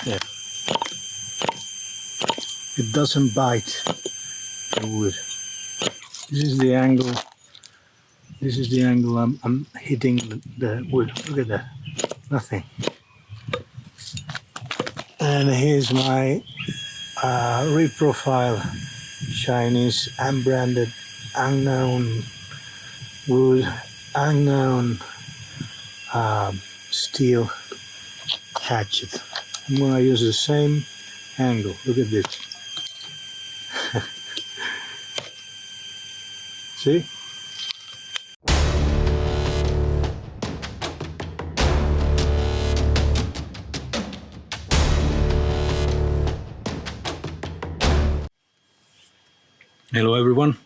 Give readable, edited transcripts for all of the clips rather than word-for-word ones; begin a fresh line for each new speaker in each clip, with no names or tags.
Yeah. It doesn't bite the wood. This is the angle. This is the angle I'm hitting the wood. Look at that. Nothing. And here's my reprofile Chinese unbranded unknown wood, unknown steel hatchet. I'm gonna use the same angle. Look at this. See? Hello everyone.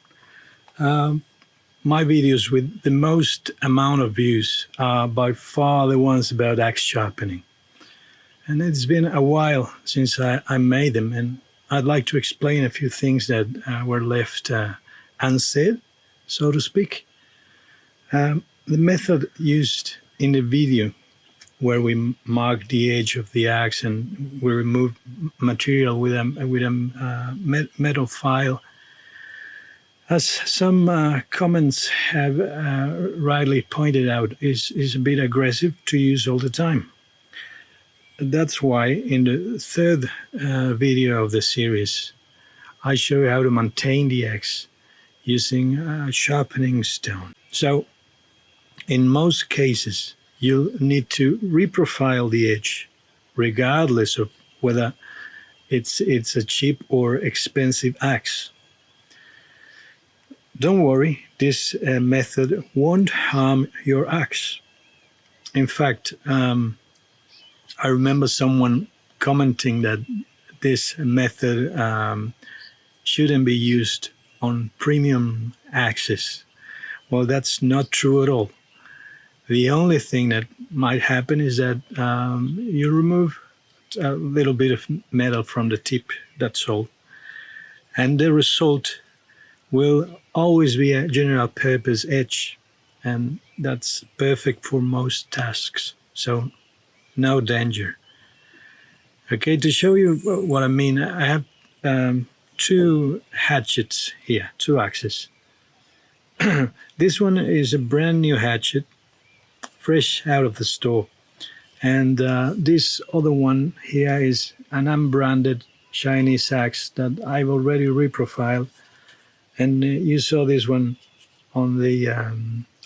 My videos with the most amount of views are by far the ones about axe sharpening. And it's been a while since I made them, and I'd like to explain a few things that were left unsaid, so to speak. The method used in the video, where we mark the edge of the axe and we remove material with a metal file, as some comments have rightly pointed out, is a bit aggressive to use all the time. That's why in the third video of the series, I show you how to maintain the axe using a sharpening stone. So in most cases, you'll need to reprofile the edge, regardless of whether it's a cheap or expensive axe. Don't worry, this method won't harm your axe. In fact, I remember someone commenting that this method shouldn't be used on premium axes. Well, that's not true at all. The only thing that might happen is that you remove a little bit of metal from the tip, that's all. And the result will always be a general purpose edge, and that's perfect for most tasks. So no danger. Okay, to show you what I mean, I have two hatchets here, two axes. This one is a brand new hatchet, fresh out of the store. And this other one here is an unbranded Chinese axe that I've already reprofiled. And you saw this one on the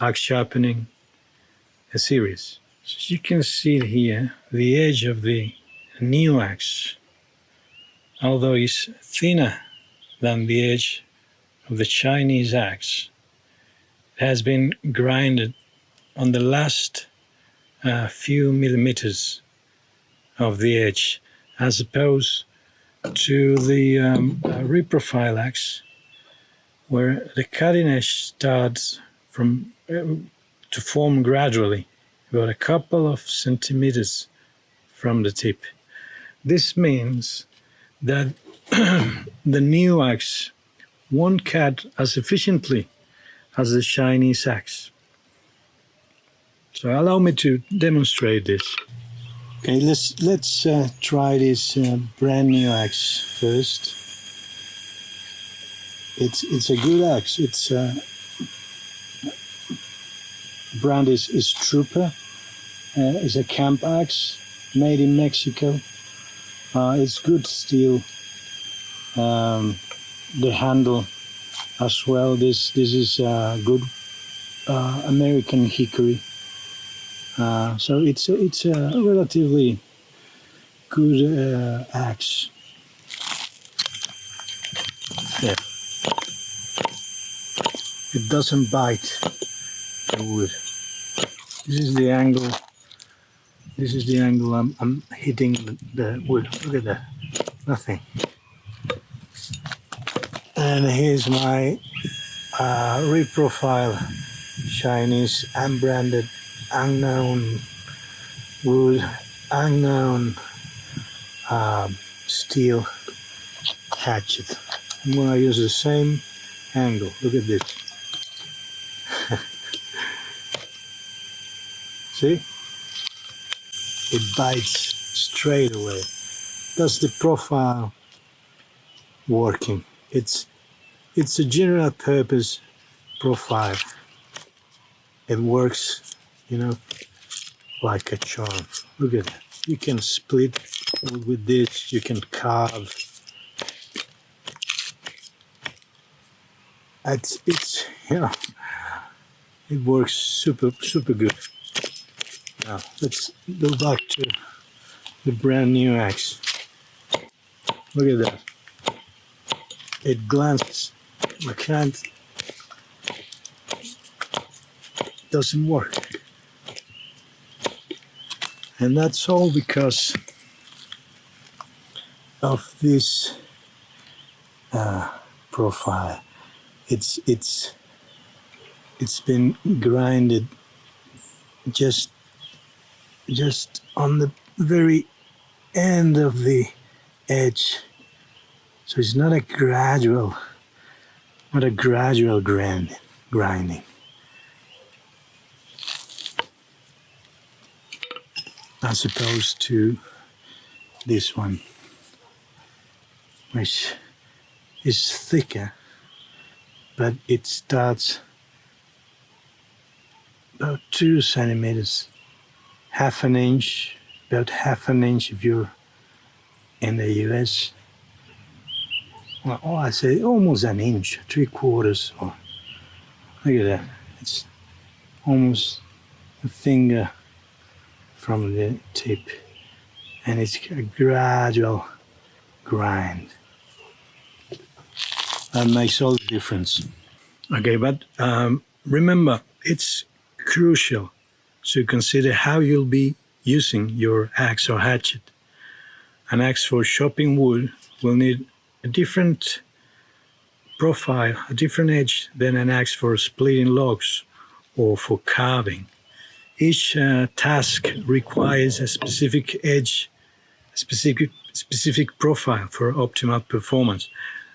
axe sharpening series. So you can see here the edge of the new axe, although it's thinner than the edge of the Chinese axe, has been grinded on the last few millimeters of the edge, as opposed to the reprofile axe, where the cutting edge starts from to form gradually, about a couple of centimeters from the tip. This means that the new axe won't cut as efficiently as the Chinese axe. So allow me to demonstrate this. Okay, let's try this brand new axe first. It's a good axe. It's brand is Trooper. It's a camp axe made in Mexico. It's good steel. The handle as well. This is good American hickory. So it's a relatively good axe. Yeah. It doesn't bite the wood. This is the angle. This is the angle I'm hitting the wood. Look at that. Nothing. And here's my reprofile Chinese unbranded unknown wood, unknown steel hatchet. I'm gonna use the same angle. Look at this. See? It bites straight away. That's the profile working. It's a general purpose profile. It works, like a charm. Look at that. You can split with this. You can carve. It's it works super good. Now let's go back to the brand new axe. Look at that. It glances. I can't. Doesn't work. And that's all because of this profile. It's been grinded just on the very end of the edge, so it's not a gradual grinding. As opposed to this one, which is thicker, but it starts about 2 centimeters, half an inch, about half an inch if you're in the US. Well, I say almost an inch, 3/4. Or look at that, it's almost a finger from the tip, and it's a gradual grind. That makes all the difference. Okay, but remember, it's crucial to consider how you'll be using your axe or hatchet. An axe for chopping wood will need a different profile, a different edge than an axe for splitting logs or for carving. Each task requires a specific edge, a specific profile for optimal performance.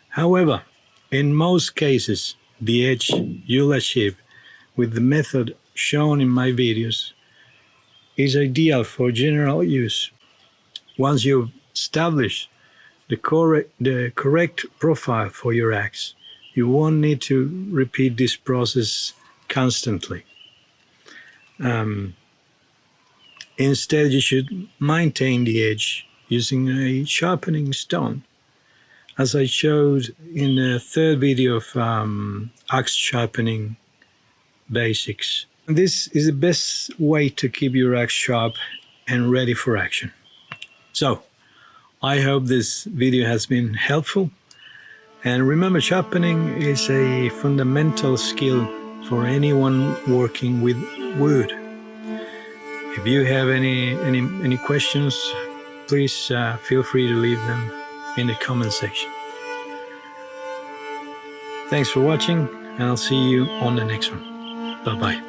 However, in most cases, the edge you'll achieve with the method shown in my videos is ideal for general use. Once you've established the correct profile for your axe, you won't need to repeat this process constantly. Instead, you should maintain the edge using a sharpening stone, as I showed in the third video of axe sharpening basics. This is the best way to keep your axe sharp and ready for action. So, I hope this video has been helpful. And remember, sharpening is a fundamental skill for anyone working with wood. If you have any questions, please feel free to leave them in the comment section. Thanks for watching, and I'll see you on the next one. Bye-bye.